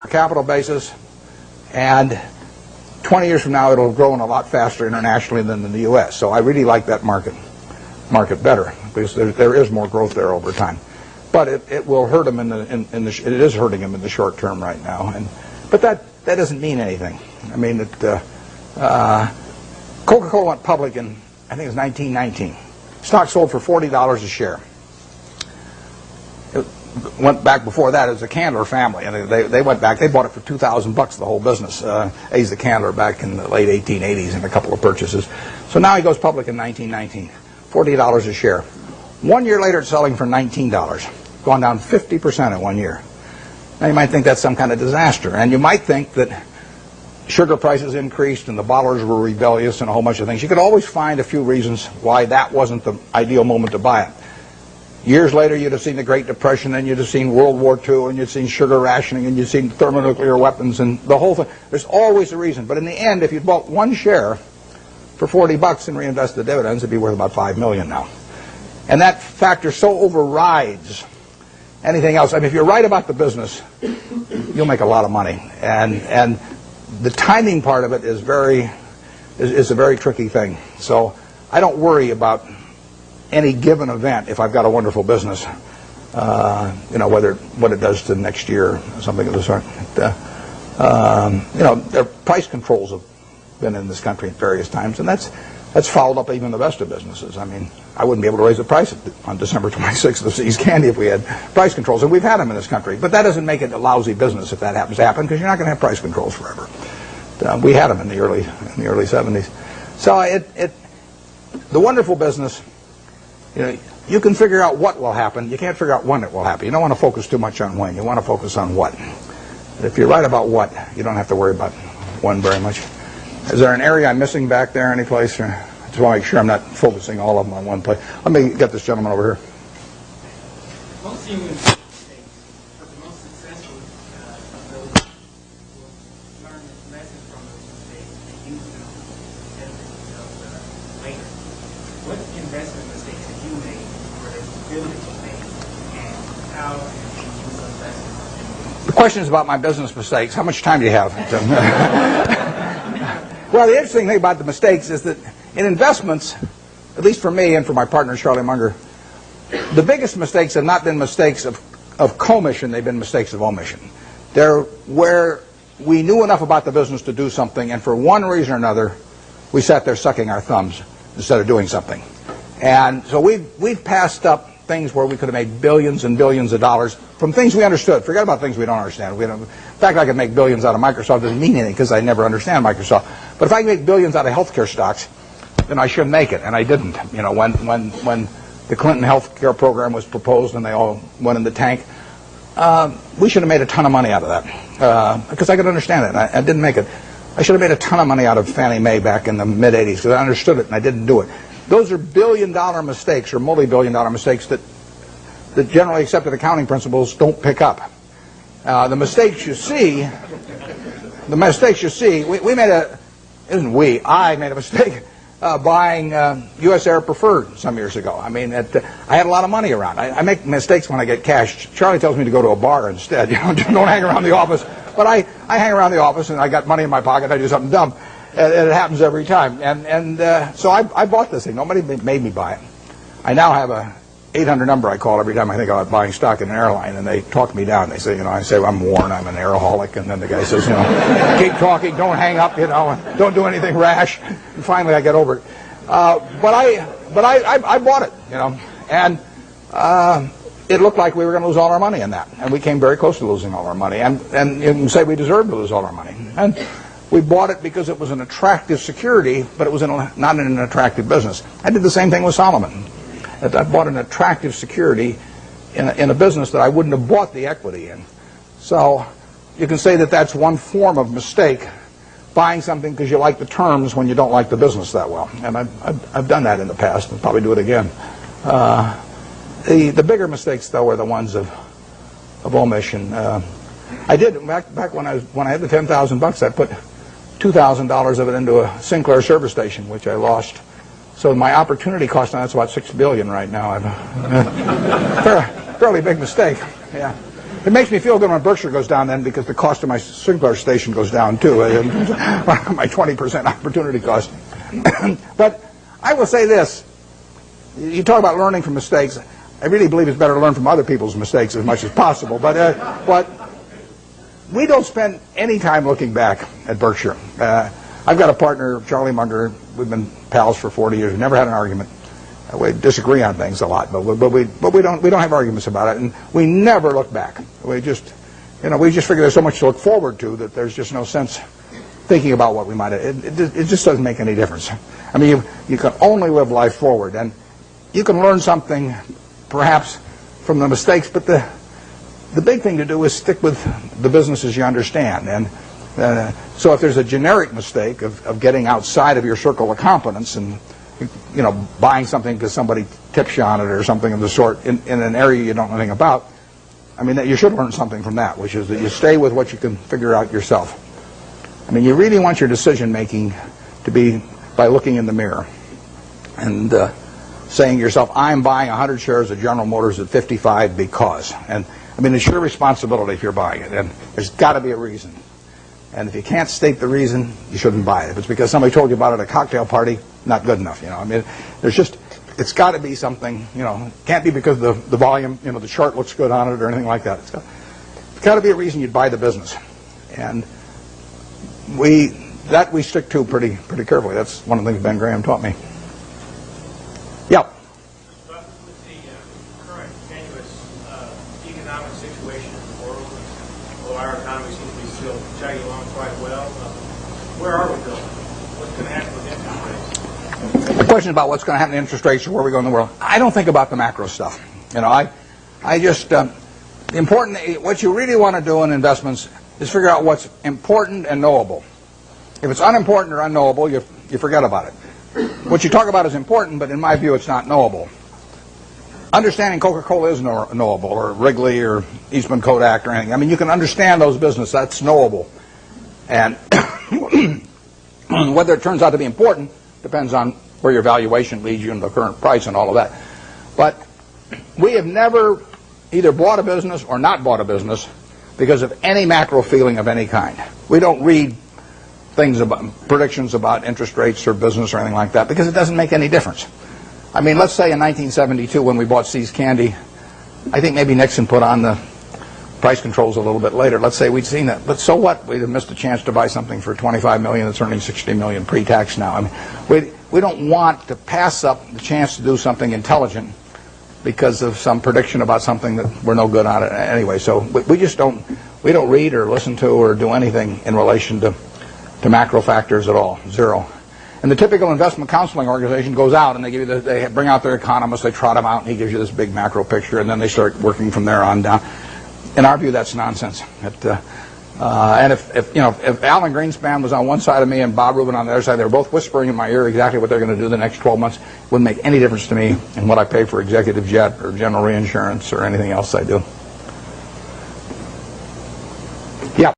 capital basis, and 20 years from now it'll grow a lot faster internationally than in the U.S. So I really like that market better because there is more growth there over time. But it will hurt them it is hurting them in the short term right now. But that doesn't mean anything. I mean, Coca-Cola went public in, I think it was 1919. Stock sold for $40 a share. It went back before that as the Candler family, and they went back. They bought it for $2,000, the whole business. Asa Candler back in the late 1880s in a couple of purchases. So now he goes public in 1919, $40 a share. 1 year later, it's selling for $19, gone down 50% in 1 year. Now you might think that's some kind of disaster, and you might think that sugar prices increased and the bottlers were rebellious and a whole bunch of things. You could always find a few reasons why that wasn't the ideal moment to buy it. Years later, you'd have seen the Great Depression, and you'd have seen World War II, and you'd seen sugar rationing, and you'd seen thermonuclear weapons, and the whole thing. There's always a reason. But in the end, if you'd bought one share for $40 and reinvested the dividends, it'd be worth about $5 million now. And that factor so overrides anything else. I mean, if you're right about the business, you'll make a lot of money. And the timing part of it is a very tricky thing. So I don't worry about any given event if I've got a wonderful business, what it does to next year or something of the sort. Their price controls have been in this country at various times, and that's fouled up even the best of businesses. I mean, I wouldn't be able to raise the price on December 26th of See's Candy if we had price controls, and we've had them in this country. But that doesn't make it a lousy business if that happens to happen, because you're not going to have price controls forever. We had them in the early 70s. So the wonderful business, you can figure out what will happen. You can't figure out when it will happen. You don't want to focus too much on when. You want to focus on what. If you're right about what, you don't have to worry about when very much. Is there an area I'm missing back there any place? Or I just want to make sure I'm not focusing all of them on one place. Let me get this gentleman over here. Most human mistakes, but the most successful those will learn lessons from those mistakes and use them to benefit themselves later. What investment mistakes have you made or that you feel that you made, and how have you used those lessons? The question is about my business mistakes. How much time do you have? Well, the interesting thing about the mistakes is that in investments, at least for me and for my partner Charlie Munger, the biggest mistakes have not been mistakes of commission, they've been mistakes of omission. They're where we knew enough about the business to do something, and for one reason or another, we sat there sucking our thumbs instead of doing something. And so we've passed up things where we could have made billions and billions of dollars from things we understood. Forget about things we don't understand. In fact, I could make billions out of Microsoft. Doesn't mean anything because I never understand Microsoft. But if I can make billions out of healthcare stocks, then I should make it, and I didn't. When the Clinton healthcare program was proposed and they all went in the tank, we should have made a ton of money out of that because I could understand it. I didn't make it. I should have made a ton of money out of Fannie Mae back in the mid-'80s because I understood it and I didn't do it. Those are billion-dollar mistakes or multi-billion-dollar mistakes that generally accepted accounting principles don't pick up. The mistakes you see, we made I made a mistake buying U.S. Air Preferred some years ago. I mean, I had a lot of money around. I make mistakes when I get cash. Charlie tells me to go to a bar instead. Don't hang around the office. But I hang around the office and I got money in my pocket. I do something dumb. And it happens every time. So I bought this thing. Nobody made me buy it. I now have a 800 number I call every time I think about buying stock in an airline, and they talk me down. They say, I say, well, I'm Warren, I'm an airaholic, and then the guy says, keep talking, don't hang up, don't do anything rash. And finally, I get over it. But I bought it, and it looked like we were going to lose all our money in that, and we came very close to losing all our money, and you can say we deserved to lose all our money. And we bought it because it was an attractive security, but it was not in an attractive business. I did the same thing with Solomon. I bought an attractive security in a business that I wouldn't have bought the equity in. So you can say that that's one form of mistake, buying something because you like the terms when you don't like the business that well. And I've done that in the past and probably do it again. The bigger mistakes, though, are the ones of omission. I did back when I had the $10,000. I put $2,000 of it into a Sinclair service station, which I lost. So my opportunity cost on that's about $6 billion right now. Fairly big mistake. Yeah. It makes me feel good when Berkshire goes down then, because the cost of my Sinclair station goes down too. My 20% opportunity cost. But I will say this. You talk about learning from mistakes. I really believe it's better to learn from other people's mistakes as much as possible. But we don't spend any time looking back at Berkshire. I've got a partner, Charlie Munger. We've been pals for 40 years. We've never had an argument. We disagree on things a lot, but we don't have arguments about it, and we never look back. We just figure there's so much to look forward to that there's just no sense thinking about what we might have. It just doesn't make any difference. I mean, you can only live life forward, and you can learn something perhaps from the mistakes, but the big thing to do is stick with the businesses you understand. And so if there's a generic mistake of getting outside of your circle of competence and buying something because somebody tips you on it or something of the sort in an area you don't know anything about, I mean, you should learn something from that, which is that you stay with what you can figure out yourself. I mean, you really want your decision making to be by looking in the mirror and saying to yourself, I'm buying 100 shares of General Motors at 55 because. And I mean, it's your responsibility if you're buying it, and there's got to be a reason. And if you can't state the reason, you shouldn't buy it. If it's because somebody told you about it at a cocktail party, not good enough. I mean, it's got to be something. It can't be because the volume, the chart looks good on it or anything like that. It's got to be a reason you'd buy the business, and we stick to pretty carefully. That's one of the things Ben Graham taught me. Yeah. But with the current tenuous economic situation in the world, although our economy seems to be still chugging along quite well, where are we going? What's going to happen with interest rates? The question about what's going to happen to interest rates or where we go in the world, I don't think about the macro stuff. I just what you really want to do in investments is figure out what's important and knowable. If it's unimportant or unknowable, you forget about it. What you talk about is important, but in my view, it's not knowable. Understanding Coca-Cola is knowable, or Wrigley, or Eastman Kodak, or anything. I mean, you can understand those businesses. That's knowable. And whether it turns out to be important depends on where your valuation leads you and the current price and all of that. But we have never either bought a business or not bought a business because of any macro feeling of any kind. We don't read things about predictions about interest rates or business or anything like that because it doesn't make any difference. I mean, let's say in 1972 when we bought See's Candy, I think maybe Nixon put on the price controls a little bit later. Let's say we'd seen that, but so what? We'd have missed a chance to buy something for $25 million that's earning $60 million pre-tax now. I mean, we don't want to pass up the chance to do something intelligent because of some prediction about something that we're no good on it anyway. So we just don't read or listen to or do anything in relation to macro factors at all, zero. And the typical investment counseling organization goes out and they bring out their economists, they trot them out, and he gives you this big macro picture, and then they start working from there on down. In our view, that's nonsense. And if Alan Greenspan was on one side of me and Bob Rubin on the other side, they were both whispering in my ear exactly what they're going to do the next 12 months. It wouldn't make any difference to me in what I pay for Executive Jet or General Reinsurance or anything else I do.